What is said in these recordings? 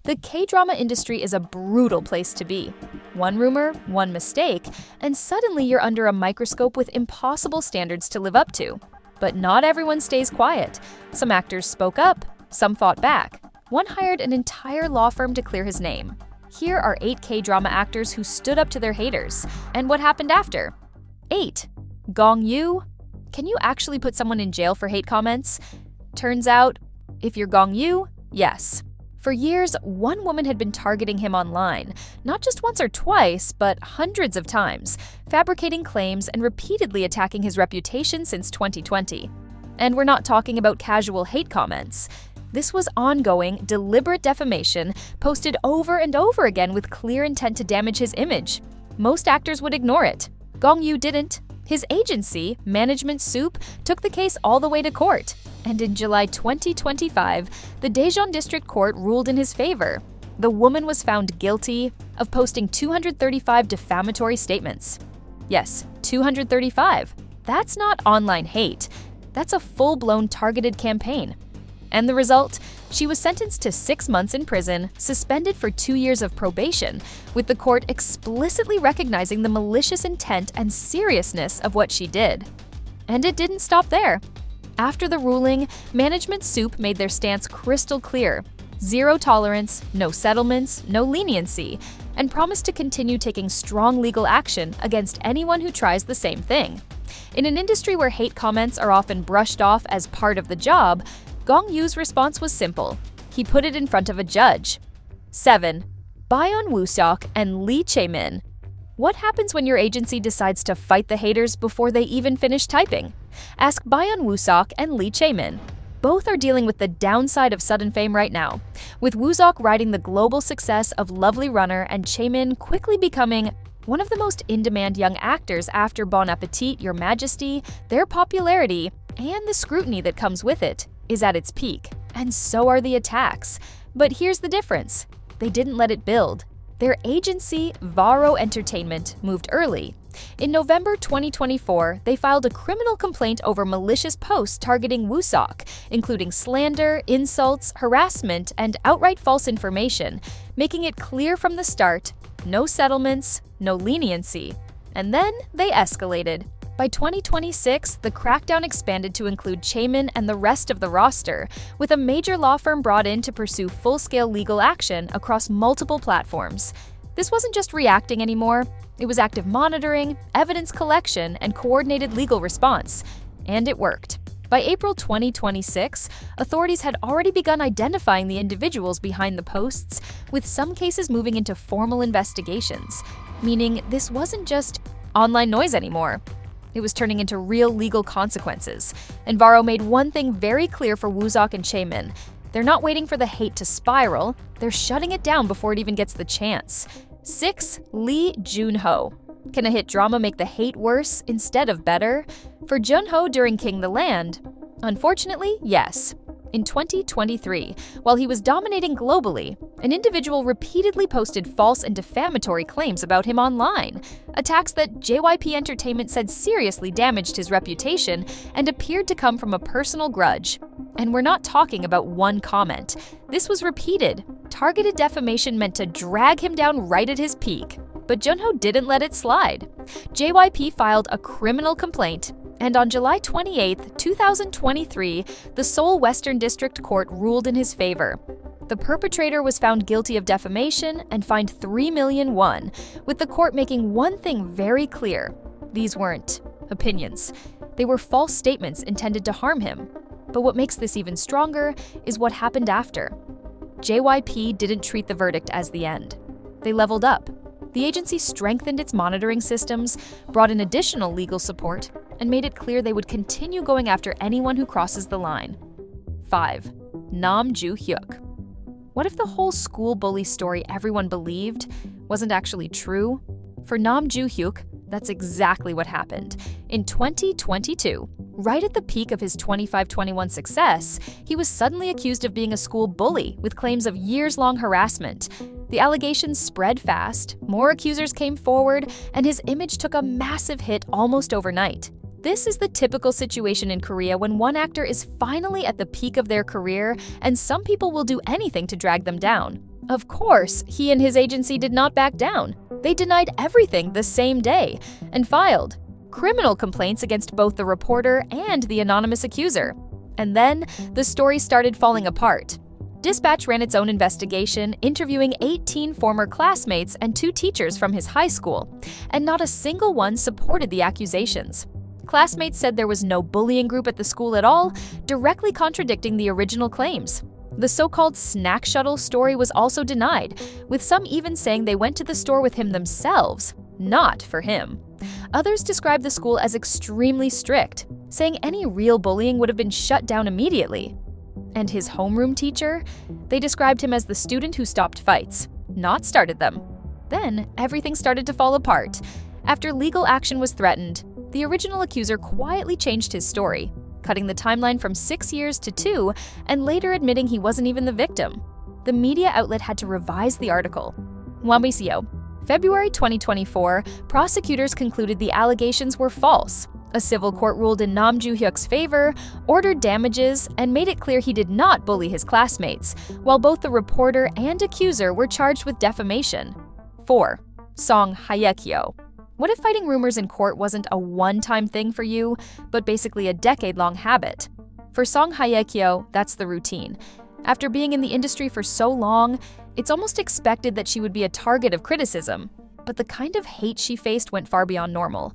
The K-drama industry is a brutal place to be. One rumor, one mistake, and suddenly you're under a microscope with impossible standards to live up to. But not everyone stays quiet. Some actors spoke up, some fought back. One hired an entire law firm to clear his name. Here are 8 K-drama actors who stood up to their haters. And what happened after? 8. Gong Yoo. Can you actually put someone in jail for hate comments? Turns out, if you're Gong Yoo, yes. For years, one woman had been targeting him online, not just once or twice, but hundreds of times, fabricating claims and repeatedly attacking his reputation since 2020. And we're not talking about casual hate comments. This was ongoing, deliberate defamation posted over and over again with clear intent to damage his image. Most actors would ignore it. Gong Yoo didn't. His agency, Management Soup, took the case all the way to court. And in July 2025, the Daejeon District Court ruled in his favor. The woman was found guilty of posting 235 defamatory statements. Yes, 235. That's not online hate. That's a full-blown targeted campaign. And the result? She was sentenced to 6 months in prison, suspended for 2 years of probation, with the court explicitly recognizing the malicious intent and seriousness of what she did. And it didn't stop there. After the ruling, Management Soup made their stance crystal clear: zero tolerance, no settlements, no leniency, and promised to continue taking strong legal action against anyone who tries the same thing. In an industry where hate comments are often brushed off as part of the job, Gong Yoo's response was simple. He put it in front of a judge. 7. Byeon Woo-seok and Chae-min. What happens when your agency decides to fight the haters before they even finish typing? Ask Byeon Woo-seok and Chae-min. Both are dealing with the downside of sudden fame right now, with Woo-seok riding the global success of Lovely Runner and Chae-min quickly becoming one of the most in-demand young actors after Bon Appetit, Your Majesty. Their popularity, and the scrutiny that comes with it, is at its peak. And so are the attacks. But here's the difference. They didn't let it build. Their agency, Varo Entertainment, moved early. In November 2024, they filed a criminal complaint over malicious posts targeting Woo-seok, including slander, insults, harassment, and outright false information, making it clear from the start: no settlements, no leniency. And then they escalated. By 2026, the crackdown expanded to include Chae-min and the rest of the roster, with a major law firm brought in to pursue full-scale legal action across multiple platforms. This wasn't just reacting anymore. It was active monitoring, evidence collection, and coordinated legal response. And it worked. By April 2026, authorities had already begun identifying the individuals behind the posts, with some cases moving into formal investigations, meaning this wasn't just online noise anymore. It was turning into real legal consequences. And Varo made one thing very clear for Woo-seok and Chae-min. They're not waiting for the hate to spiral, they're shutting it down before it even gets the chance. 6. Jun-ho. Can a hit drama make the hate worse instead of better? For Jun-ho during King the Land? Unfortunately, yes. In 2023, while he was dominating globally, an individual repeatedly posted false and defamatory claims about him online, attacks that JYP Entertainment said seriously damaged his reputation and appeared to come from a personal grudge. And we're not talking about one comment. This was repeated. Targeted defamation meant to drag him down right at his peak. But Jun-ho didn't let it slide. JYP filed a criminal complaint, and on July 28, 2023, the Seoul Western District Court ruled in his favor. The perpetrator was found guilty of defamation and fined 3 million won, with the court making one thing very clear: these weren't opinions. They were false statements intended to harm him. But what makes this even stronger is what happened after. JYP didn't treat the verdict as the end. They leveled up. The agency strengthened its monitoring systems, brought in additional legal support, and made it clear they would continue going after anyone who crosses the line. 5. Joo-hyuk. What if the whole school bully story everyone believed wasn't actually true? For Joo-hyuk, that's exactly what happened. In 2022, right at the peak of his 25-21 success, he was suddenly accused of being a school bully with claims of years-long harassment. The allegations spread fast, more accusers came forward, and his image took a massive hit almost overnight. This is the typical situation in Korea when one actor is finally at the peak of their career, and some people will do anything to drag them down. Of course, he and his agency did not back down. They denied everything the same day and filed criminal complaints against both the reporter and the anonymous accuser. And then the story started falling apart. Dispatch ran its own investigation, interviewing 18 former classmates and 2 teachers from his high school, and not a single one supported the accusations. Classmates said there was no bullying group at the school at all, directly contradicting the original claims. The so-called snack shuttle story was also denied, with some even saying they went to the store with him themselves, not for him. Others described the school as extremely strict, saying any real bullying would have been shut down immediately. And his homeroom teacher? They described him as the student who stopped fights, not started them. Then everything started to fall apart. After legal action was threatened, the original accuser quietly changed his story, cutting the timeline from 6 years to 2, and later admitting he wasn't even the victim. The media outlet had to revise the article. Woo-seok. February 2024, prosecutors concluded the allegations were false. A civil court ruled in Nam Joo-hyuk's favor, ordered damages, and made it clear he did not bully his classmates, while both the reporter and accuser were charged with defamation. 4. Song Hye-kyo. What if fighting rumors in court wasn't a one-time thing for you, but basically a decade-long habit? For Song Hye-kyo, that's the routine. After being in the industry for so long, it's almost expected that she would be a target of criticism. But the kind of hate she faced went far beyond normal.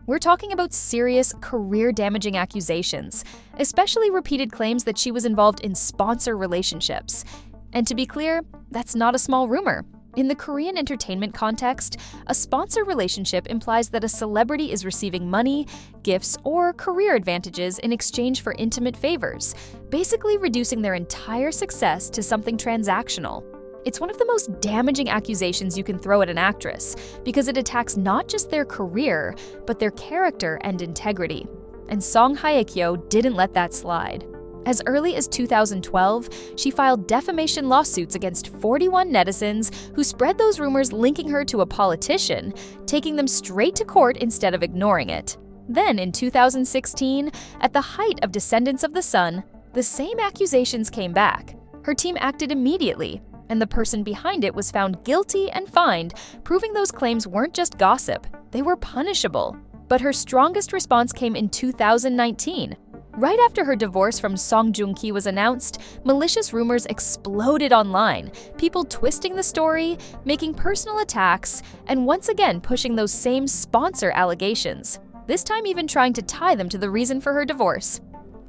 We're talking about serious, career-damaging accusations, especially repeated claims that she was involved in sponsor relationships. And to be clear, that's not a small rumor. In the Korean entertainment context, a sponsor relationship implies that a celebrity is receiving money, gifts, or career advantages in exchange for intimate favors, basically reducing their entire success to something transactional. It's one of the most damaging accusations you can throw at an actress, because it attacks not just their career, but their character and integrity. And Song Hye-kyo didn't let that slide. As early as 2012, she filed defamation lawsuits against 41 netizens who spread those rumors linking her to a politician, taking them straight to court instead of ignoring it. Then in 2016, at the height of Descendants of the Sun, the same accusations came back. Her team acted immediately, and the person behind it was found guilty and fined, proving those claims weren't just gossip, they were punishable. But her strongest response came in 2019. Right after her divorce from Song Joong-ki was announced, malicious rumors exploded online, people twisting the story, making personal attacks, and once again pushing those same sponsor allegations, this time even trying to tie them to the reason for her divorce.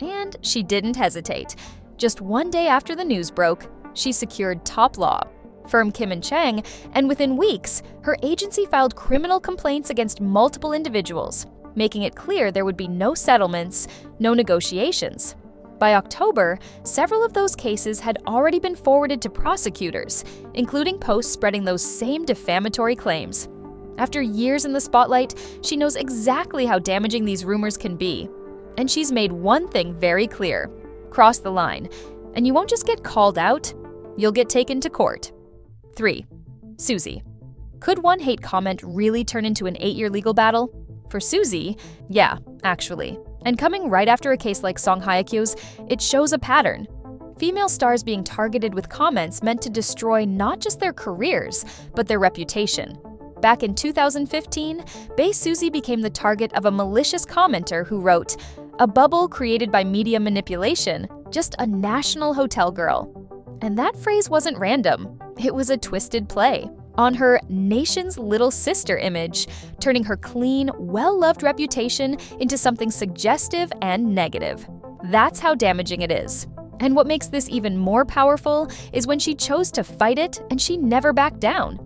And she didn't hesitate. Just one day after the news broke, she secured top law firm Kim & Chang, and within weeks, her agency filed criminal complaints against multiple individuals, making it clear there would be no settlements, no negotiations. By October, several of those cases had already been forwarded to prosecutors, including posts spreading those same defamatory claims. After years in the spotlight, she knows exactly how damaging these rumors can be. And she's made one thing very clear: cross the line. And you won't just get called out, you'll get taken to court. 3. Suzy. Could one hate comment really turn into an 8-year legal battle? For Suzy, yeah, actually. And coming right after a case like Song Hye-kyo's, it shows a pattern. Female stars being targeted with comments meant to destroy not just their careers, but their reputation. Back in 2015, Bae Suzy became the target of a malicious commenter who wrote, "A bubble created by media manipulation, just a national hotel girl." And that phrase wasn't random. It was a twisted play on her nation's little sister image, turning her clean, well-loved reputation into something suggestive and negative. That's how damaging it is. And what makes this even more powerful is when she chose to fight it and she never backed down.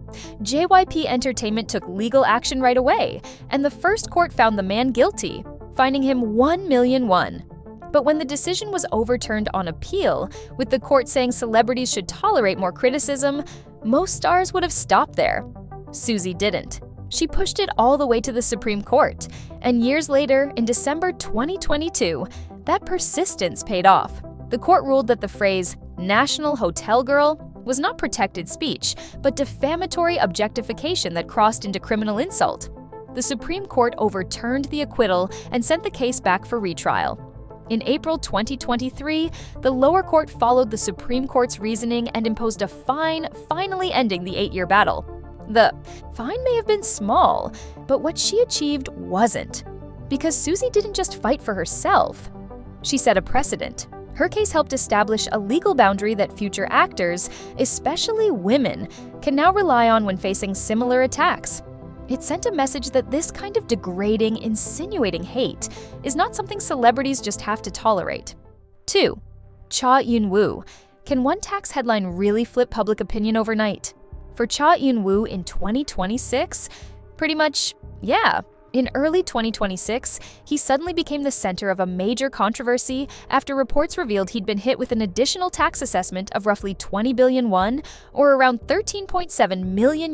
JYP Entertainment took legal action right away, and the first court found the man guilty, fining him 1 million won. But when the decision was overturned on appeal, with the court saying celebrities should tolerate more criticism, most stars would have stopped there. Suzy didn't. She pushed it all the way to the Supreme Court, and years later, in December 2022, that persistence paid off. The court ruled that the phrase "national hotel girl" was not protected speech, but defamatory objectification that crossed into criminal insult. The Supreme Court overturned the acquittal and sent the case back for retrial. In April 2023, the lower court followed the Supreme Court's reasoning and imposed a fine, finally ending the 8-year battle. The fine may have been small, but what she achieved wasn't. Because Suzy didn't just fight for herself. She set a precedent. Her case helped establish a legal boundary that future actors, especially women, can now rely on when facing similar attacks. It sent a message that this kind of degrading, insinuating hate is not something celebrities just have to tolerate. 2. Eun-woo. Can one tax headline really flip public opinion overnight? For Eun-woo in 2026? Pretty much, yeah. In early 2026, he suddenly became the center of a major controversy after reports revealed he'd been hit with an additional tax assessment of roughly 20 billion won, or around $13.7 million,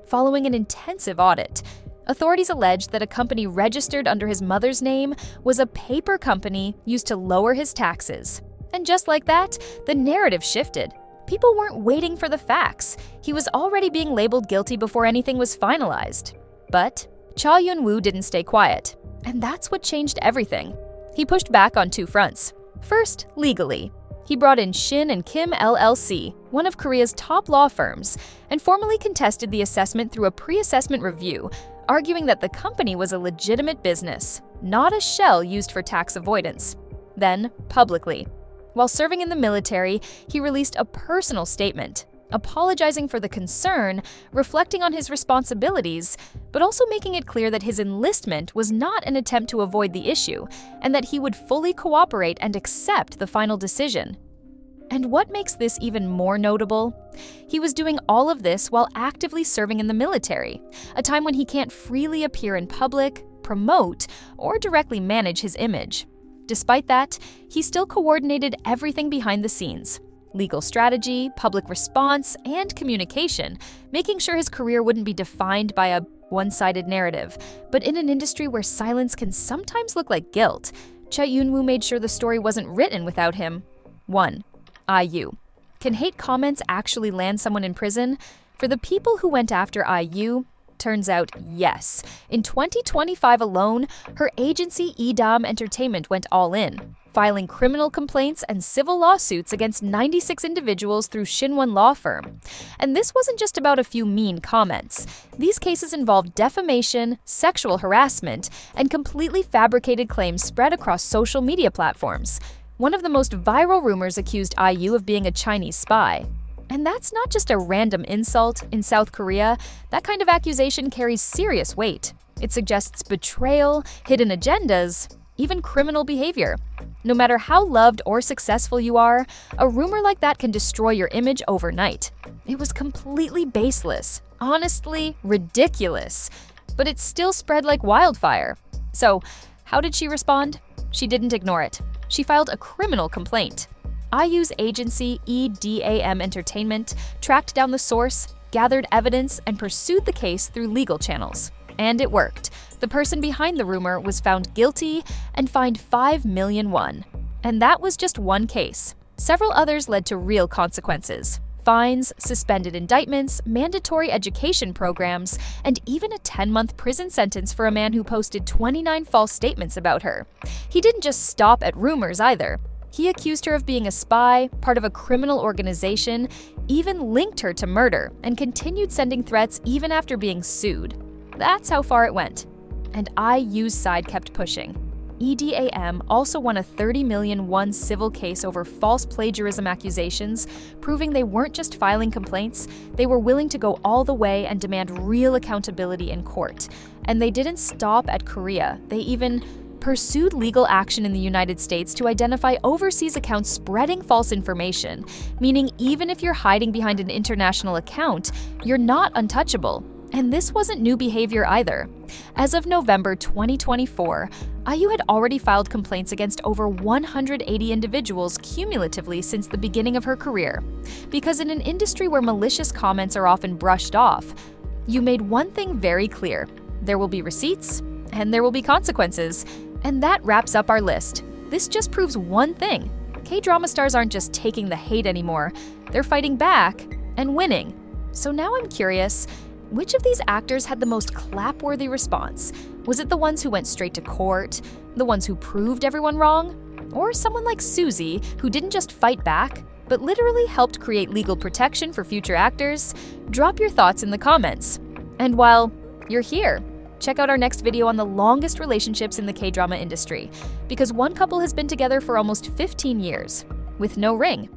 following an intensive audit. Authorities alleged that a company registered under his mother's name was a paper company used to lower his taxes. And just like that, the narrative shifted. People weren't waiting for the facts. He was already being labeled guilty before anything was finalized. But Eun-woo didn't stay quiet, and that's what changed everything. He pushed back on 2 fronts. First, legally. He brought in Shin & Kim LLC, one of Korea's top law firms, and formally contested the assessment through a pre-assessment review, arguing that the company was a legitimate business, not a shell used for tax avoidance. Then, publicly. While serving in the military, he released a personal statement, apologizing for the concern, reflecting on his responsibilities, but also making it clear that his enlistment was not an attempt to avoid the issue, and that he would fully cooperate and accept the final decision. And what makes this even more notable? He was doing all of this while actively serving in the military, a time when he can't freely appear in public, promote, or directly manage his image. Despite that, he still coordinated everything behind the scenes. Legal strategy, public response, and communication, making sure his career wouldn't be defined by a one-sided narrative. But in an industry where silence can sometimes look like guilt, Eun-woo made sure the story wasn't written without him. 1. IU. Can hate comments actually land someone in prison? For the people who went after IU, turns out yes. In 2025 alone, her agency Edam Entertainment went all in, filing criminal complaints and civil lawsuits against 96 individuals through Shinwon law firm. And this wasn't just about a few mean comments. These cases involved defamation, sexual harassment, and completely fabricated claims spread across social media platforms. One of the most viral rumors accused IU of being a Chinese spy. And that's not just a random insult. In South Korea, that kind of accusation carries serious weight. It suggests betrayal, hidden agendas, even criminal behavior. No matter how loved or successful you are, a rumor like that can destroy your image overnight. It was completely baseless, honestly ridiculous, but it still spread like wildfire. So, how did she respond? She didn't ignore it. She filed a criminal complaint. IU's agency, EDAM Entertainment, tracked down the source, gathered evidence, and pursued the case through legal channels. And it worked. The person behind the rumor was found guilty and fined 5 million won. And that was just one case. Several others led to real consequences. Fines, suspended indictments, mandatory education programs, and even a 10-month prison sentence for a man who posted 29 false statements about her. He didn't just stop at rumors either. He accused her of being a spy, part of a criminal organization, even linked her to murder, and continued sending threats even after being sued. That's how far it went. And IU's side kept pushing. EDAM also won a 30 million won civil case over false plagiarism accusations, proving they weren't just filing complaints, they were willing to go all the way and demand real accountability in court. And they didn't stop at Korea. They even pursued legal action in the United States to identify overseas accounts spreading false information, meaning even if you're hiding behind an international account, you're not untouchable. And this wasn't new behavior either. As of November 2024, IU had already filed complaints against over 180 individuals cumulatively since the beginning of her career. Because in an industry where malicious comments are often brushed off, you made one thing very clear: there will be receipts and there will be consequences. And that wraps up our list. This just proves one thing: K-drama stars aren't just taking the hate anymore, they're fighting back and winning. So now I'm curious, Which of these actors had the most clap-worthy response? Was it the ones who went straight to court, the ones who proved everyone wrong, or someone like Suzy, who didn't just fight back, but literally helped create legal protection for future actors? Drop your thoughts in the comments. And while you're here, check out our next video on the longest relationships in the K-drama industry, because one couple has been together for almost 15 years, with no ring.